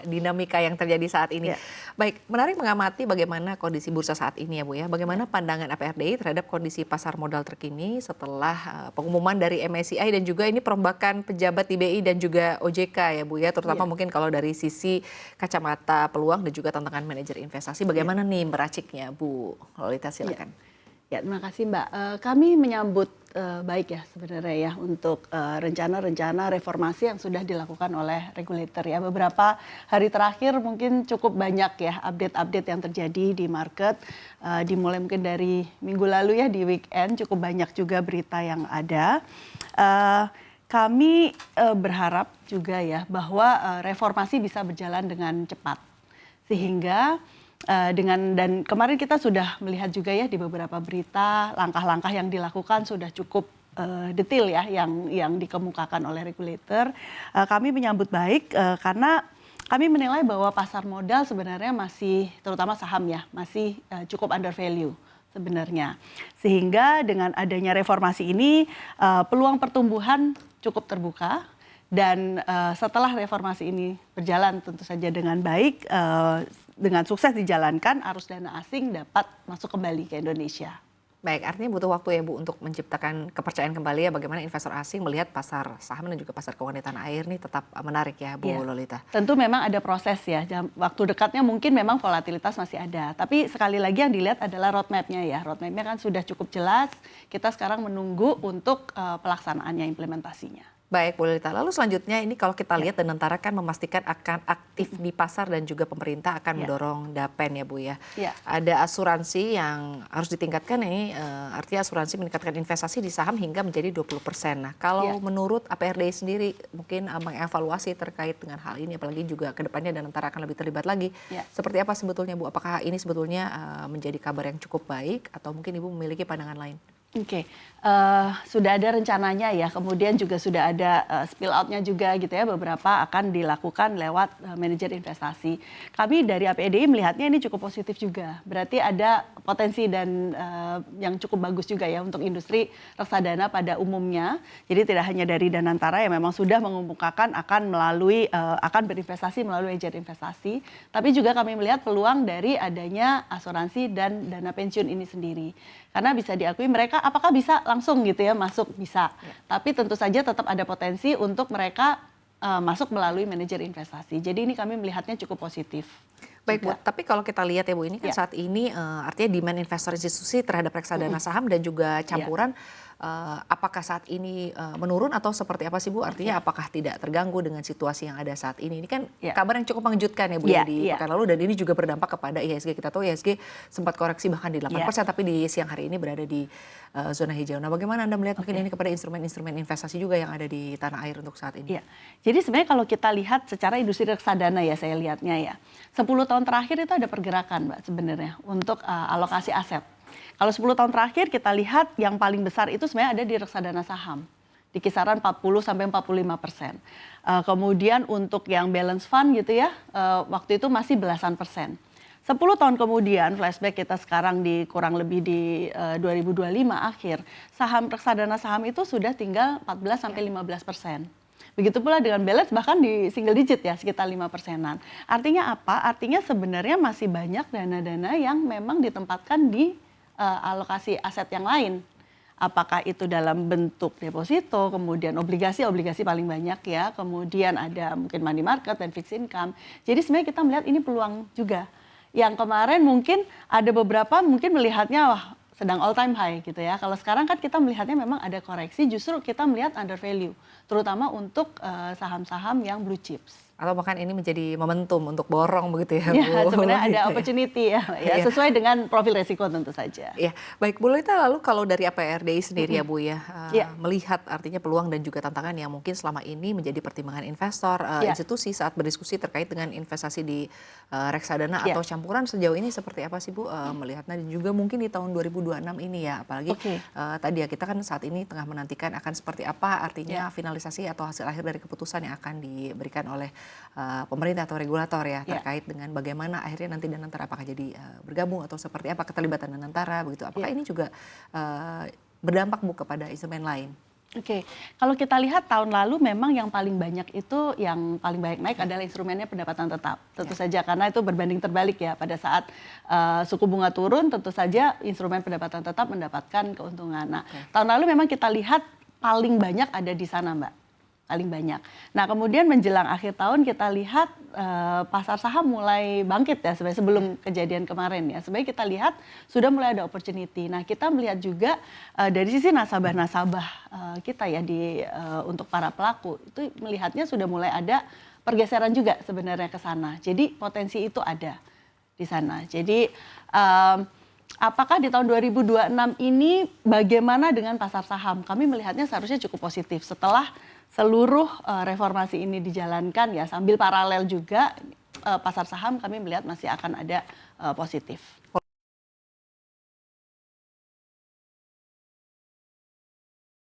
dinamika yang terjadi saat ini. Ya. Baik, menarik mengamati bagaimana kondisi bursa saat ini ya Bu ya. Bagaimana pandangan APRDI terhadap kondisi pasar modal terkini setelah pengumuman dari MSCI dan juga ini perombakan pejabat di BI dan juga OJK ya Bu ya. Terutama mungkin kalau dari sisi kacamata peluang dan juga tantangan manajer investasi. Bagaimana nih meraciknya Bu Lolita, silakan. Ya, terima kasih Mbak. Kami menyambut baik ya sebenarnya ya untuk rencana-rencana reformasi yang sudah dilakukan oleh regulator ya. Beberapa hari terakhir mungkin cukup banyak ya update-update yang terjadi di market. Dimulai mungkin dari minggu lalu ya di weekend cukup banyak juga berita yang ada. Kami berharap juga ya bahwa reformasi bisa berjalan dengan cepat sehingga dan kemarin kita sudah melihat juga ya di beberapa berita langkah-langkah yang dilakukan sudah cukup detail ya yang dikemukakan oleh regulator. Kami menyambut baik karena kami menilai bahwa pasar modal sebenarnya masih, terutama saham ya, masih cukup under value sebenarnya. Sehingga dengan adanya reformasi ini peluang pertumbuhan cukup terbuka. Dan setelah reformasi ini berjalan tentu saja dengan baik, dengan sukses dijalankan, arus dana asing dapat masuk kembali ke Indonesia. Baik, artinya butuh waktu ya Bu untuk menciptakan kepercayaan kembali ya bagaimana investor asing melihat pasar saham dan juga pasar keuangan di tanah air nih tetap menarik ya Bu Lolita. Tentu memang ada proses ya, waktu dekatnya mungkin memang volatilitas masih ada. Tapi sekali lagi yang dilihat adalah roadmap-nya ya, roadmap-nya kan sudah cukup jelas, kita sekarang menunggu untuk pelaksanaannya, implementasinya. Baik, Bu Lolita. Lalu selanjutnya ini kalau kita lihat Danantara kan memastikan akan aktif di pasar dan juga pemerintah akan mendorong DAPEN ya Bu ya. Ada asuransi yang harus ditingkatkan ini, artinya asuransi meningkatkan investasi di saham hingga menjadi 20%. Nah kalau menurut APRDI sendiri mungkin mengevaluasi terkait dengan hal ini, apalagi juga ke depannya Danantara akan lebih terlibat lagi. Seperti apa sebetulnya Bu? Apakah ini sebetulnya menjadi kabar yang cukup baik atau mungkin Ibu memiliki pandangan lain? Oke, sudah ada rencananya ya, kemudian juga sudah ada spill out-nya juga gitu ya, beberapa akan dilakukan lewat manajer investasi. Kami dari APRDI melihatnya ini cukup positif juga, berarti ada potensi dan yang cukup bagus juga ya untuk industri reksadana pada umumnya. Jadi tidak hanya dari Danantara yang memang sudah mengemukakan akan berinvestasi melalui manajer investasi, tapi juga kami melihat peluang dari adanya asuransi dan dana pensiun ini sendiri. Karena bisa diakui mereka apakah bisa langsung gitu ya masuk, bisa. Tapi tentu saja tetap ada potensi untuk mereka masuk melalui manajer investasi. Jadi ini kami melihatnya cukup positif. Baik Bu, tapi kalau kita lihat ya Bu, ini kan saat ini artinya demand investor institusi terhadap reksadana saham dan juga campuran, apakah saat ini menurun atau seperti apa sih Bu? Artinya apakah tidak terganggu dengan situasi yang ada saat ini? Ini kan kabar yang cukup mengejutkan ya Bu di pekan lalu dan ini juga berdampak kepada IHSG. Kita tahu IHSG sempat koreksi bahkan di 8%, tapi di siang hari ini berada di zona hijau. Nah bagaimana Anda melihat mungkin ini kepada instrumen-instrumen investasi juga yang ada di tanah air untuk saat ini? Jadi sebenarnya kalau kita lihat secara industri reksadana ya, saya lihatnya ya, 10 tahun terakhir itu ada pergerakan Mbak sebenarnya untuk alokasi aset. Kalau 10 tahun terakhir kita lihat yang paling besar itu sebenarnya ada di reksadana saham. Di kisaran 40-45%. Kemudian untuk yang balance fund gitu ya, waktu itu masih belasan persen. 10 tahun kemudian, flashback kita sekarang di kurang lebih di 2025 akhir, saham reksadana saham itu sudah tinggal 14-15%. Begitu pula dengan balance bahkan di single digit ya, sekitar 5%-an. Artinya apa? Artinya sebenarnya masih banyak dana-dana yang memang ditempatkan di alokasi aset yang lain. Apakah itu dalam bentuk deposito, kemudian obligasi paling banyak ya, kemudian ada mungkin money market dan fixed income. Jadi sebenarnya kita melihat ini peluang juga. Yang kemarin mungkin ada beberapa mungkin melihatnya wah sedang all time high gitu ya. Kalau sekarang kan kita melihatnya memang ada koreksi, justru kita melihat under value, terutama untuk saham-saham yang blue chips. Atau bahkan ini menjadi momentum untuk borong begitu ya Bu? Ya sebenarnya ada opportunity ya, sesuai dengan profil resiko tentu saja. Iya, baik Bu Lolita, lalu kalau dari APRDI sendiri ya Bu ya, melihat artinya peluang dan juga tantangan yang mungkin selama ini menjadi pertimbangan investor, institusi saat berdiskusi terkait dengan investasi di reksadana atau campuran sejauh ini seperti apa sih Bu melihatnya, dan juga mungkin di tahun 2026 ini ya, apalagi tadi ya kita kan saat ini tengah menantikan akan seperti apa artinya finalisasi atau hasil akhir dari keputusan yang akan diberikan oleh pemerintah atau regulator ya terkait dengan bagaimana akhirnya nanti Danantara apakah jadi bergabung atau seperti apa keterlibatan Danantara begitu. Apakah ini juga berdampak Bu kepada instrumen lain? Oke, kalau kita lihat tahun lalu memang yang paling banyak itu, yang paling banyak naik adalah instrumennya pendapatan tetap. Tentu saja karena itu berbanding terbalik ya, pada saat suku bunga turun tentu saja instrumen pendapatan tetap mendapatkan keuntungan. Nah, tahun lalu memang kita lihat paling banyak ada di sana, Mbak. Paling banyak. Nah, kemudian menjelang akhir tahun kita lihat pasar saham mulai bangkit ya, sebenarnya sebelum kejadian kemarin ya. Sebenarnya kita lihat sudah mulai ada opportunity. Nah, kita melihat juga dari sisi nasabah-nasabah kita ya untuk para pelaku itu melihatnya sudah mulai ada pergeseran juga sebenarnya ke sana. Jadi potensi itu ada di sana. Jadi apakah di tahun 2026 ini bagaimana dengan pasar saham? Kami melihatnya seharusnya cukup positif setelah seluruh reformasi ini dijalankan ya, sambil paralel juga pasar saham kami melihat masih akan ada positif.